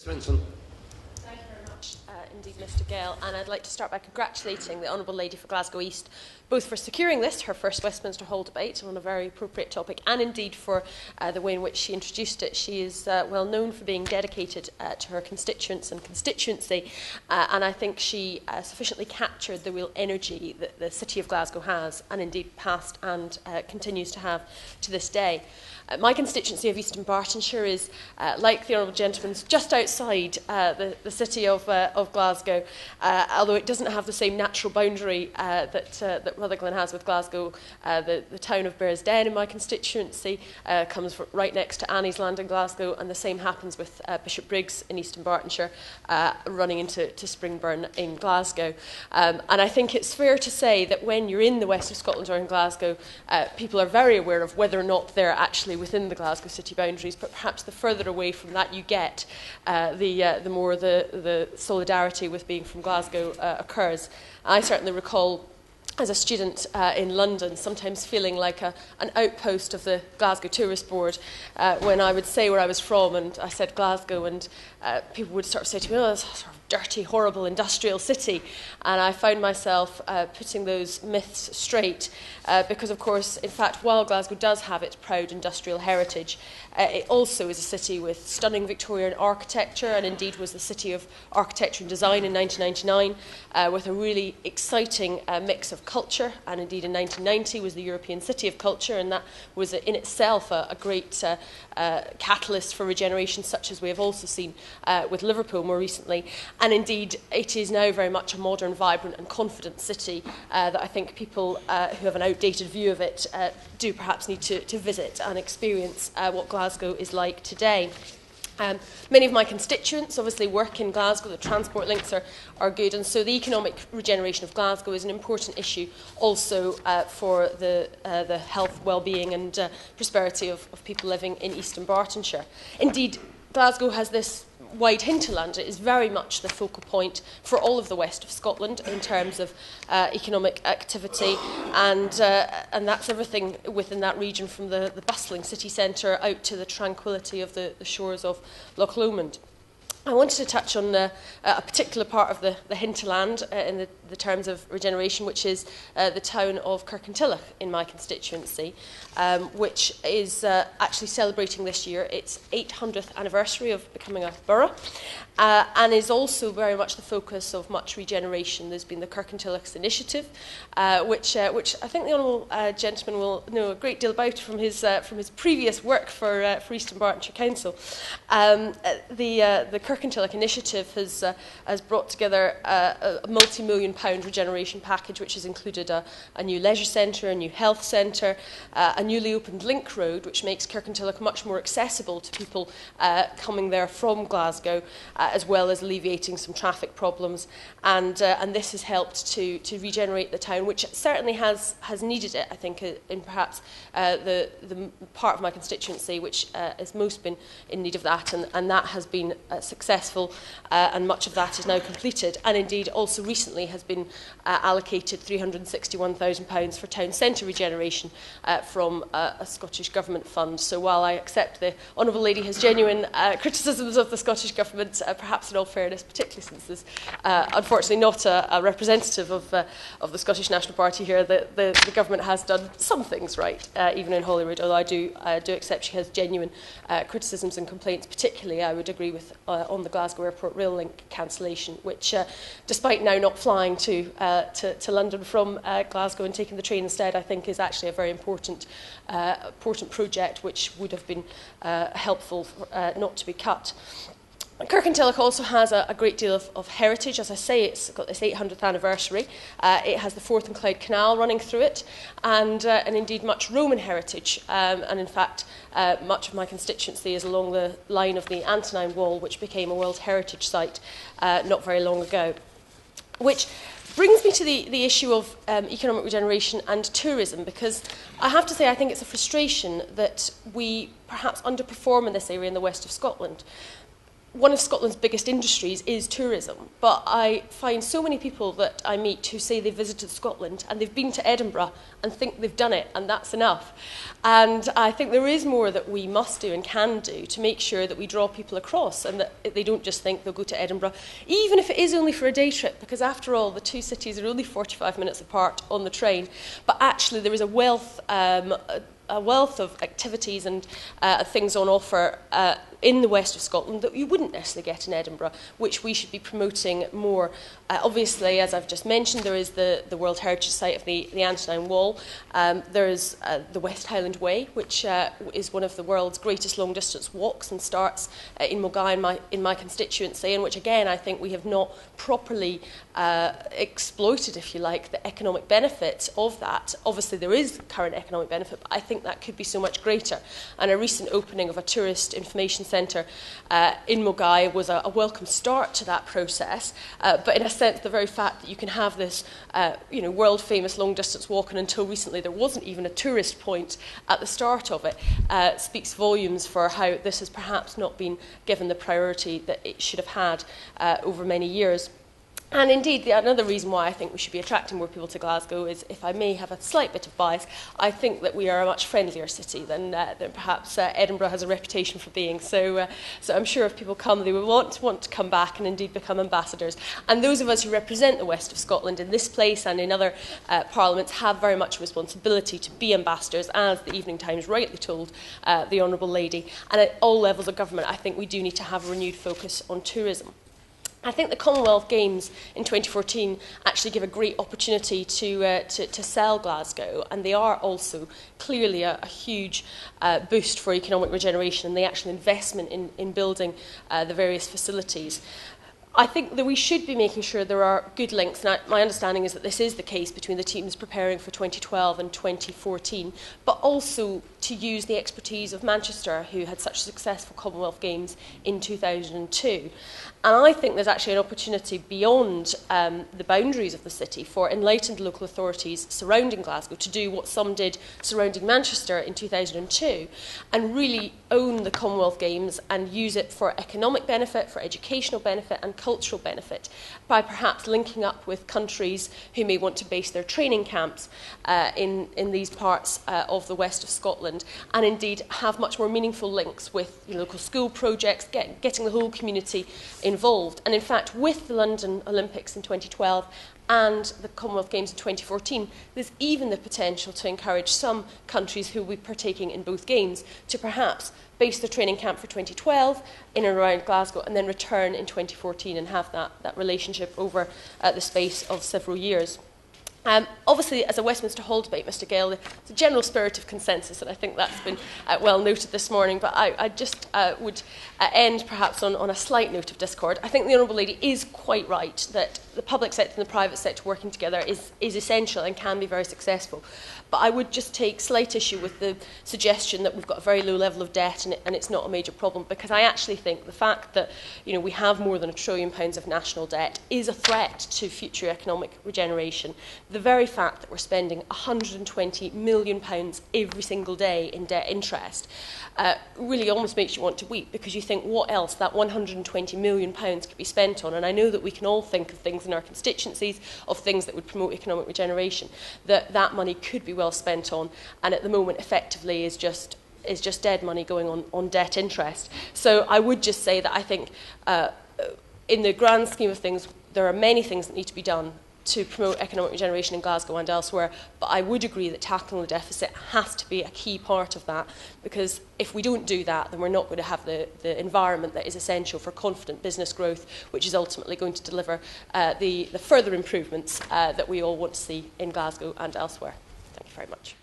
Swinson. Thank you very much, indeed, Mr Gale. And I'd like to start by congratulating the Honourable Lady for Glasgow East, both for securing this, her first Westminster Hall debate on a very appropriate topic, and indeed for the way in which she introduced it. She is well known for being dedicated to her constituents and constituency, and I think she sufficiently captured the real energy that the City of Glasgow has, and indeed past and continues to have to this day. My constituency of Eastern Bartonshire is, like the Honourable Gentleman's, just outside the city of Glasgow, although it doesn't have the same natural boundary that Rutherglen has with Glasgow. The town of Bearsden in my constituency comes right next to Annie's Land in Glasgow, and the same happens with Bishop Briggs in Eastern Bartonshire, running into Springburn in Glasgow. And I think it's fair to say that when you're in the west of Scotland or in Glasgow, people are very aware of whether or not they're actually within the Glasgow city boundaries, but perhaps the further away from that you get, the more the solidarity with being from Glasgow occurs. I certainly recall as a student in London, sometimes feeling like an outpost of the Glasgow Tourist Board when I would say where I was from, and I said Glasgow, and people would sort of say to me, oh, that's a sort of dirty, horrible industrial city. And I found myself putting those myths straight because, of course, in fact, while Glasgow does have its proud industrial heritage, it also is a city with stunning Victorian architecture, and indeed was the City of Architecture and Design in 1999 with a really exciting mix of culture, and indeed in 1990 was the European City of Culture, and that was in itself a great catalyst for regeneration, such as we have also seen with Liverpool more recently. And indeed it is now very much a modern, vibrant and confident city that I think people who have an outdated view of it do perhaps need to visit and experience what Glasgow is like today. Many of my constituents obviously work in Glasgow. The transport links are good, and so the economic regeneration of Glasgow is an important issue also for the health, well-being and prosperity of people living in Eastern Bartonshire. Indeed, Glasgow has this wide hinterland. It is very much the focal point for all of the west of Scotland in terms of economic activity, and that's everything within that region, from the bustling city centre out to the tranquillity of the shores of Loch Lomond. I wanted to touch on a particular part of the hinterland in the terms of regeneration, which is the town of Kirkintilloch in my constituency, which is actually celebrating this year its 800th anniversary of becoming a borough, and is also very much the focus of much regeneration. There's been the Kirkintillochs Initiative, which I think the Honourable Gentleman will know a great deal about from his previous work for Eastern Bartonshire Council. The Kirkintilloch Initiative has brought together a multi-million-pound regeneration package, which has included a new leisure centre, a new health centre, a newly opened link road, which makes Kirkintilloch much more accessible to people coming there from Glasgow, as well as alleviating some traffic problems. And this has helped to regenerate the town, which certainly has needed it, I think, in perhaps the part of my constituency which has most been in need of that, and that has been successful, and much of that is now completed, and indeed also recently has been allocated £361,000 for town centre regeneration from a Scottish Government fund. So while I accept the Honourable Lady has genuine criticisms of the Scottish Government, perhaps in all fairness, particularly since there's unfortunately not a representative of the Scottish National Party here, the Government has done some things right, even in Holyrood, although I do accept she has genuine criticisms and complaints. Particularly, I would agree with on the Glasgow Airport rail link cancellation, which, despite now not flying to London from Glasgow and taking the train instead, I think is actually a very important project, which would have been helpful not to be cut. Kirkintilloch also has a great deal of heritage. As I say, it's got this 800th anniversary. It has the Forth and Clyde Canal running through it, and indeed much Roman heritage. And in fact, much of my constituency is along the line of the Antonine Wall, which became a World Heritage Site not very long ago. Which brings me to the issue of economic regeneration and tourism, because I have to say I think it's a frustration that we perhaps underperform in this area in the west of Scotland. one of Scotland's biggest industries is tourism, but I find so many people that I meet who say they've visited Scotland and they've been to Edinburgh and think they've done it and that's enough. And I think there is more that we must do and can do to make sure that we draw people across and that they don't just think they'll go to Edinburgh, even if it is only for a day trip, because after all, the two cities are only 45 minutes apart on the train. But actually there is a wealth of activities and things on offer in the west of Scotland that you wouldn't necessarily get in Edinburgh, which we should be promoting more. Obviously, as I've just mentioned, there is the World Heritage Site of the Antonine Wall. There is the West Highland Way, which is one of the world's greatest long-distance walks and starts in Mogai in my constituency, and which, again, I think we have not properly exploited, if you like, the economic benefit of that. Obviously, there is current economic benefit, but I think that could be so much greater. And a recent opening of a tourist information centre in Mogai was a welcome start to that process. But in a sense, the very fact that you can have this world-famous long-distance walk, and until recently there wasn't even a tourist point at the start of it, speaks volumes for how this has perhaps not been given the priority that it should have had over many years. And indeed, another reason why I think we should be attracting more people to Glasgow is, if I may have a slight bit of bias, I think that we are a much friendlier city than perhaps Edinburgh has a reputation for being. So I'm sure if people come, they will want to come back and indeed become ambassadors. And those of us who represent the west of Scotland in this place and in other parliaments have very much a responsibility to be ambassadors, as the Evening Times rightly told the Honourable Lady. And at all levels of government, I think we do need to have a renewed focus on tourism. I think the Commonwealth Games in 2014 actually give a great opportunity to sell Glasgow, and they are also clearly a huge boost for economic regeneration and the actual investment in building the various facilities. I think that we should be making sure there are good links, and my understanding is that this is the case between the teams preparing for 2012 and 2014, but also to use the expertise of Manchester, who had such successful Commonwealth Games in 2002. And I think there's actually an opportunity beyond the boundaries of the city for enlightened local authorities surrounding Glasgow to do what some did surrounding Manchester in 2002 and really own the Commonwealth Games and use it for economic benefit, for educational benefit and cultural benefit by perhaps linking up with countries who may want to base their training camps in these parts of the west of Scotland, and indeed have much more meaningful links with local school projects, getting the whole community involved. And in fact, with the London Olympics in 2012 and the Commonwealth Games in 2014, there's even the potential to encourage some countries who will be partaking in both games to perhaps base their training camp for 2012 in and around Glasgow and then return in 2014 and have that relationship over the space of several years. Obviously, as a Westminster Hall debate, Mr Gale, there's a general spirit of consensus, and I think that's been well noted this morning, but I just would end perhaps on a slight note of discord. I think the Honourable Lady is quite right that the public sector and the private sector working together is essential and can be very successful. But I would just take slight issue with the suggestion that we've got a very low level of debt and it's not a major problem, because I actually think the fact that we have more than £1 trillion of national debt is a threat to future economic regeneration. The very fact that we're spending £120 million every single day in debt interest really almost makes you want to weep, because you think what else that £120 million could be spent on. And I know that we can all think of things in our constituencies, of things that would promote economic regeneration, that money could be well spent on, and at the moment effectively is just dead money going on debt interest. So I would just say that I think in the grand scheme of things, there are many things that need to be done to promote economic regeneration in Glasgow and elsewhere, but I would agree that tackling the deficit has to be a key part of that, because if we don't do that, then we're not going to have the environment that is essential for confident business growth, which is ultimately going to deliver the further improvements that we all want to see in Glasgow and elsewhere. Thank you very much.